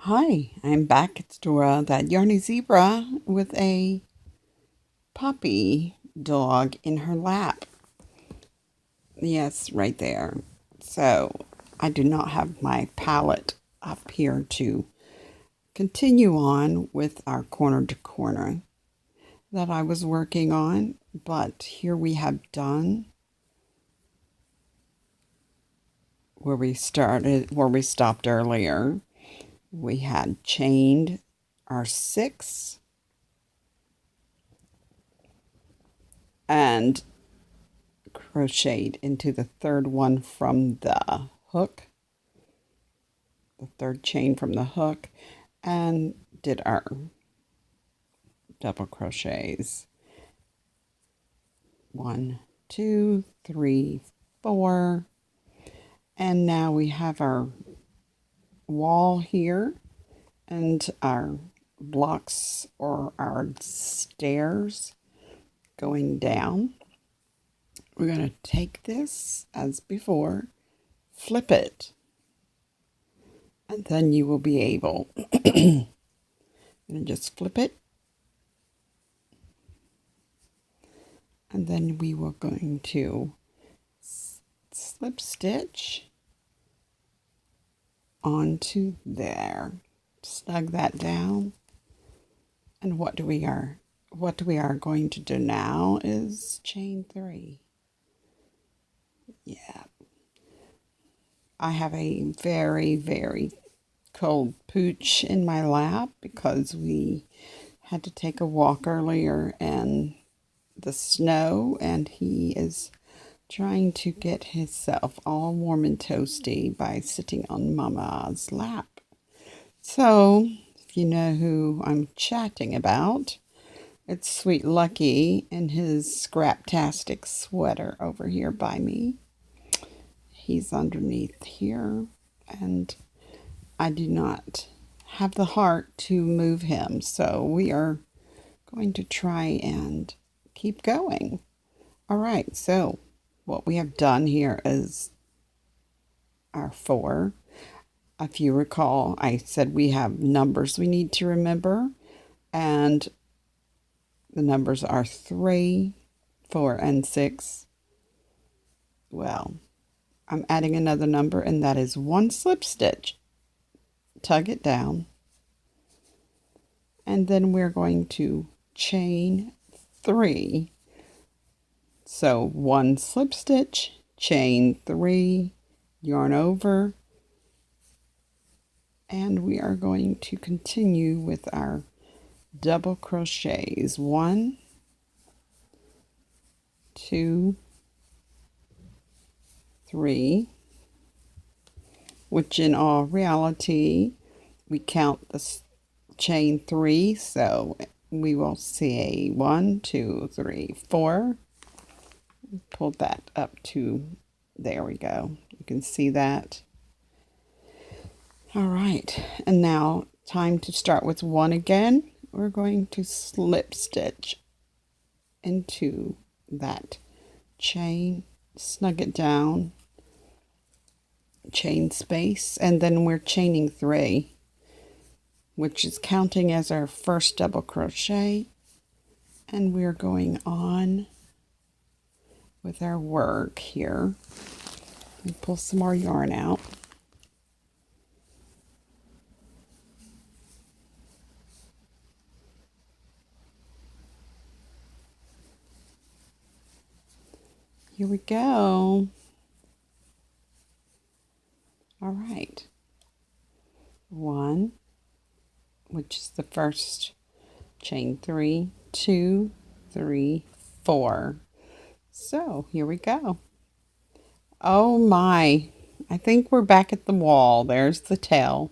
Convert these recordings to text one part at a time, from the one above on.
Hi, I'm back. It's Dora, that Yarney zebra with a puppy dog in her lap. Yes, right there. So I do not have my palette up here to continue on with our corner to corner that I was working on, but here we have done where we stopped earlier. We had chained our 6 and crocheted into the third one from the hook, the third chain from the hook, and did our double crochets. 1, 2, 3, 4. And now we have our wall here and our blocks or our stairs going down. We're going to take this as before, flip it, and then you will be able and just flip it, and then we were going to slip stitch onto there, snug that down. And what we are going to do now is chain 3. Yeah, I have a very, very cold pooch in my lap because we had to take a walk earlier in the snow, and he is trying to get himself all warm and toasty by sitting on Mama's lap. So, if you know who I'm chatting about, it's Sweet Lucky in his scraptastic sweater over here by me. He's underneath here, and I do not have the heart to move him, so we are going to try and keep going. All right, so what we have done here is our 4. If you recall, I said we have numbers we need to remember, and the numbers are 3, 4, and 6. Well, I'm adding another number, and that is 1 slip stitch. Tug it down, and then we're going to chain 3. So 1 slip stitch, chain 3, yarn over, and we are going to continue with our double crochets. 1, 2, 3, which in all reality we count the chain 3, so we will see a 1, 2, 3, 4. Pull that up to, there we go. You can see that. All right, and now time to start with 1 again. We're going to slip stitch into that chain, snug it down, chain space, and then we're chaining 3, which is counting as our first double crochet, and we're going on with our work here. We pull some more yarn out. Here we go. All right. 1, which is the first, chain 3, 2, 3, 4. So here we go. Oh my, I think we're back at the wall. There's the tail.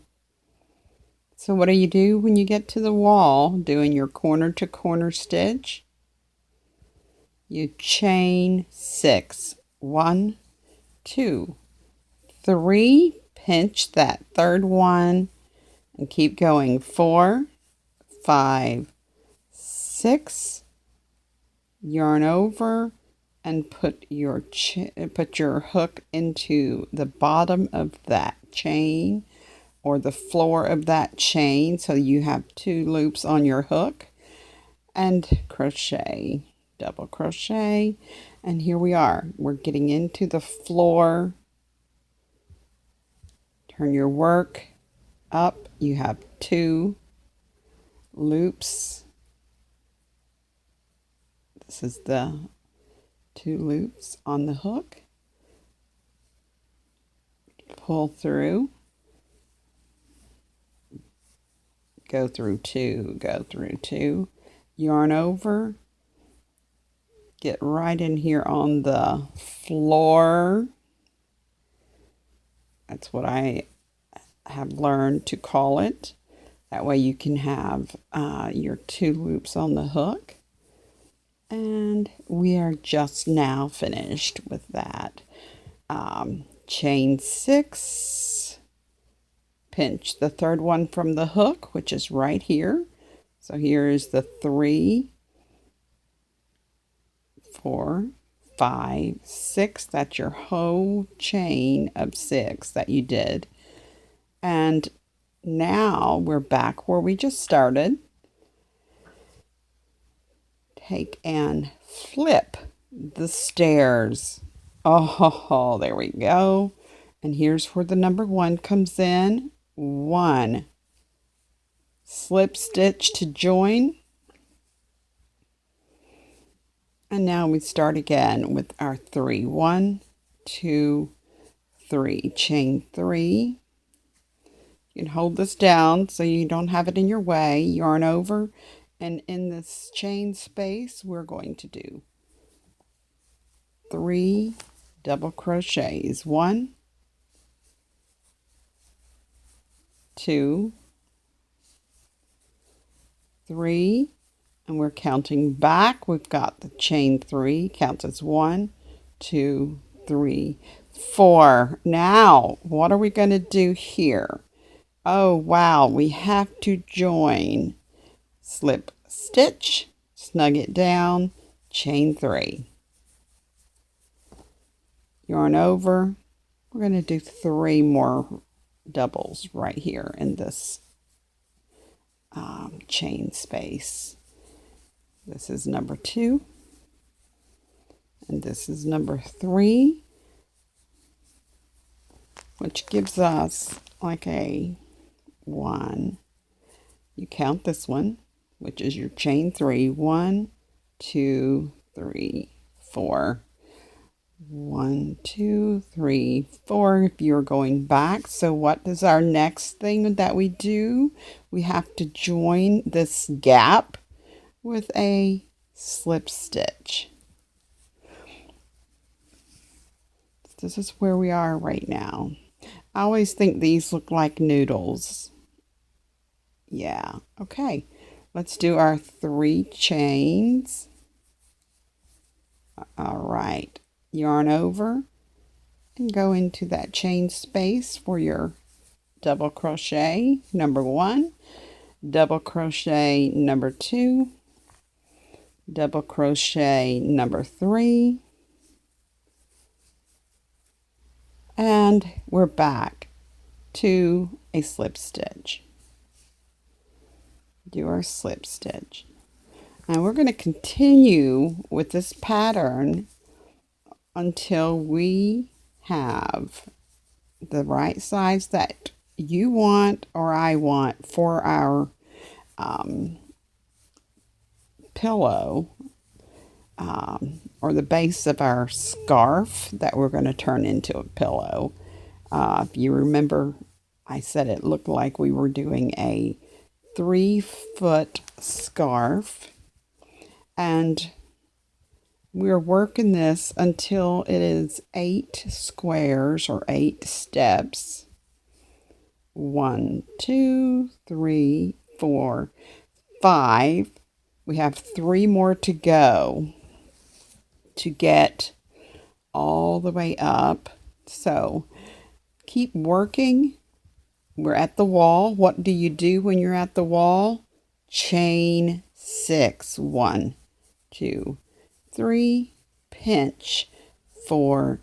So what do you do when you get to the wall doing your corner to corner stitch? You chain 6. 1, 2, 3, pinch that third one and keep going. 4, 5, 6, yarn over and put your hook into the bottom of that chain. or the floor of that chain, so you have 2 loops on your hook, and crochet, double crochet, and here we are. We're getting into the floor. Turn your work up. You have 2 loops. This is the 2 loops on the hook. Pull through. Go through 2, go through 2. Yarn over. Get right in here on the floor. That's what I have learned to call it. That way you can have your 2 loops on the hook. And we are just now finished with that. Chain 6, pinch the 3rd one from the hook, which is right here. So here is the 3, 4, 5, 6. That's your whole chain of 6 that you did. And now we're back where we just started. Take and flip the stairs. Oh, there we go. And here's where the number 1 comes in. 1. Slip stitch to join. And now we start again with our 3. 1, 2, 3. Chain 3. You can hold this down so you don't have it in your way. Yarn over. And in this chain space, we're going to do 3 double crochets. 1, 2, 3, and we're counting back. We've got the chain 3, counts as 1, 2, 3, 4. Now, what are we going to do here? Oh, wow, we have to join. Slip stitch, snug it down, chain 3. Yarn over. We're going to do 3 more doubles right here in this chain space. This is number 2, and this is number 3, which gives us like a 1. You count this one, which is your chain 3. 1, 2, 3, 4. 1, 2, 3, 4 if you're going back. So what is our next thing that we do? We have to join this gap with a slip stitch. This is where we are right now. I always think these look like noodles. Yeah, okay. Let's do our 3 chains. All right. Yarn over and go into that chain space for your double crochet number 1, double crochet number 2, double crochet number 3, and we're back to a slip stitch. Do our slip stitch. And we're going to continue with this pattern until we have the right size that you want or I want for our pillow or the base of our scarf that we're going to turn into a pillow. If you remember, I said it looked like we were doing a 3-foot scarf, and we're working this until it is 8 squares or 8 steps. 1, 2, 3, 4, 5. We have 3 more to go to get all the way up. So keep working. We're at the wall. What do you do when you're at the wall? Chain 6. 1, 2, 3, pinch, 4,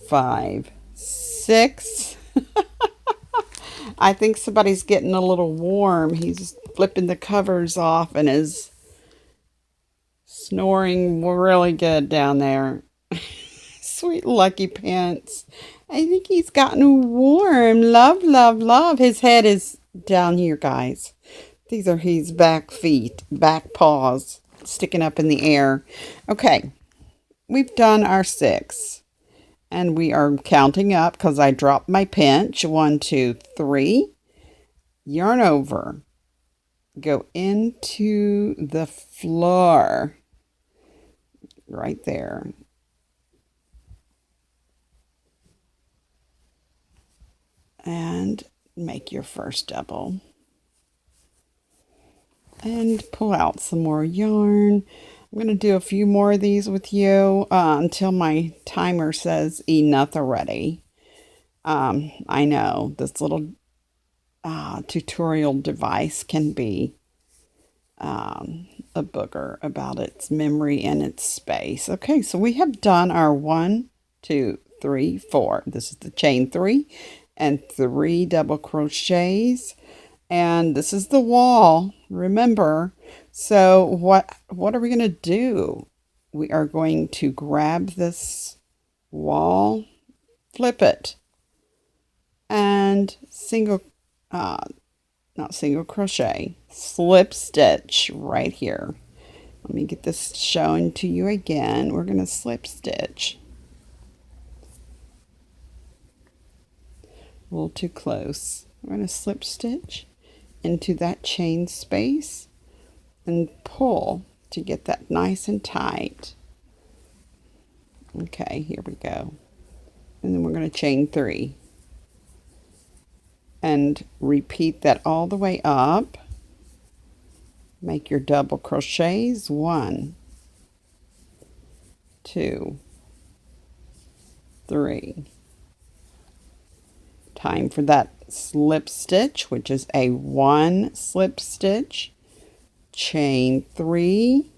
5, 6. I think somebody's getting a little warm. He's flipping the covers off and is snoring really good down there. Sweet Lucky Pants. I think he's gotten warm. Love, love, love. His head is down here, guys. These are his back feet, back paws sticking up in the air. Okay, we've done our 6. And we are counting up because I dropped my pinch. 1, 2, 3. Yarn over. Go into the floor. Right there. And make your first double. And pull out some more yarn. I'm going to do a few more of these with you until my timer says enough already. I know this little tutorial device can be a booger about its memory and its space. Okay, so we have done our 1, 2, 3, 4. This is the chain 3 and 3 double crochets. And this is the wall, remember. So what are we going to do? We are going to grab this wall, flip it, and not single crochet, slip stitch right here. Let me get this shown to you again. We're going to slip stitch. A little too close. We're going to slip stitch into that chain space and pull to get that nice and tight. Okay, here we go. And then we're going to chain 3 and repeat that all the way up. Make your double crochets. 1, 2, 3. Time for that slip stitch, which is a 1 slip stitch, chain 3,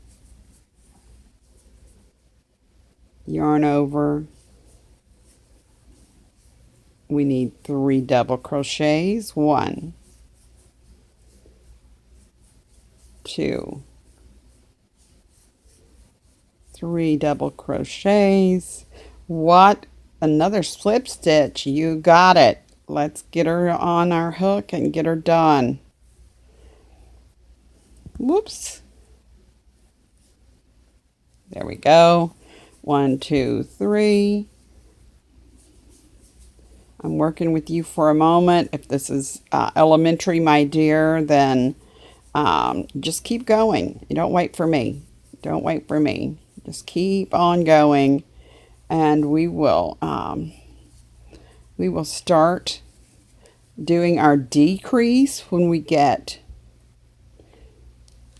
yarn over. We need 3 double crochets. 1, 2, 3 double crochets. What? Another slip stitch. You got it. Let's get her on our hook and get her done. Whoops. There we go. 1, 2, 3. I'm working with you for a moment. If this is elementary, my dear, then just keep going. You don't wait for me. Don't wait for me. Just keep on going, and we will start doing our decrease when we get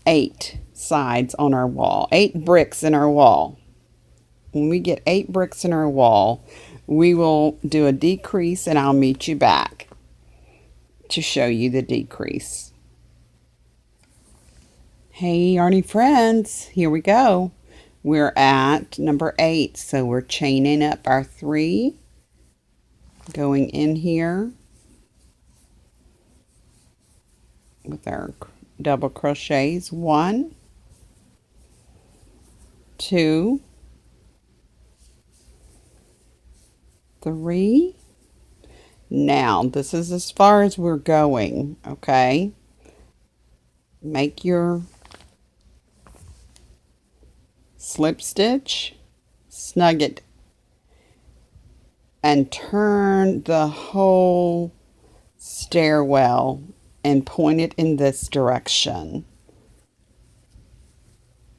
8 sides on our wall, 8 bricks in our wall. When we get 8 bricks in our wall, we will do a decrease, and I'll meet you back to show you the decrease. Hey, Yarney friends, here we go. We're at number 8, so we're chaining up our 3, going in here with our double crochets. 1, 2, 3. Now, this is as far as we're going, okay? Make your slip stitch, snug it, and turn the whole stairwell and point it in this direction.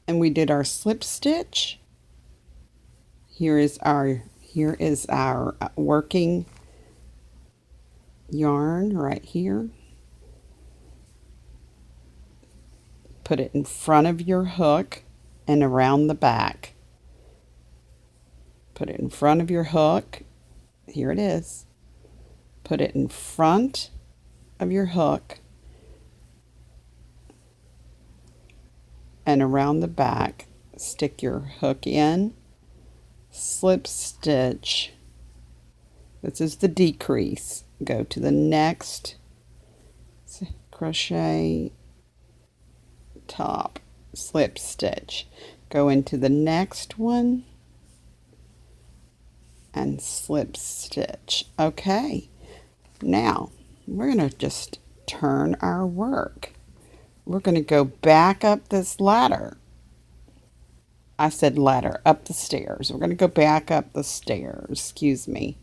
And we did our slip stitch. Here is our working yarn right here. Put it in front of your hook and around the back. Put it in front of your hook. Here it is. Put it in front of your hook and around the back. Stick your hook in, slip stitch. This is the decrease. Go to the next crochet, top, slip stitch, go into the next one and slip stitch. Okay, now we're going to just turn our work. We're going to go back up this ladder. I said ladder, up the stairs. We're going to go back up the stairs, excuse me.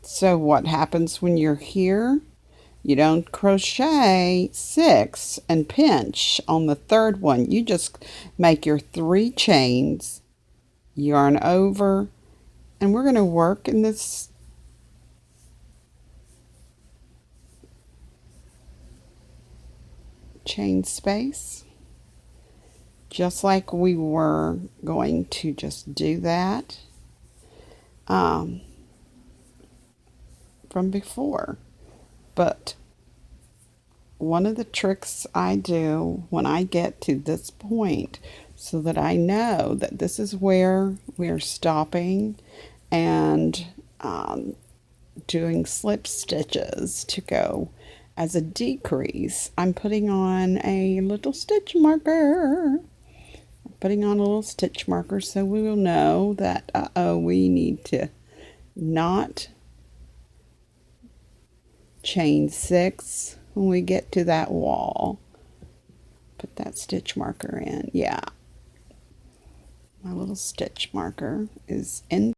So what happens when you're here? You don't crochet 6 and pinch on the third one. You just make your 3 chains, yarn over, and we're going to work in this chain space just like we were going to just do that from before. But one of the tricks I do when I get to this point, so that I know that this is where we're stopping and doing slip stitches to go as a decrease, I'm putting on a little stitch marker. Putting on a little stitch marker so we will know that we need to not chain 6 when we get to that wall. Put that stitch marker in. Yeah, my little stitch marker is in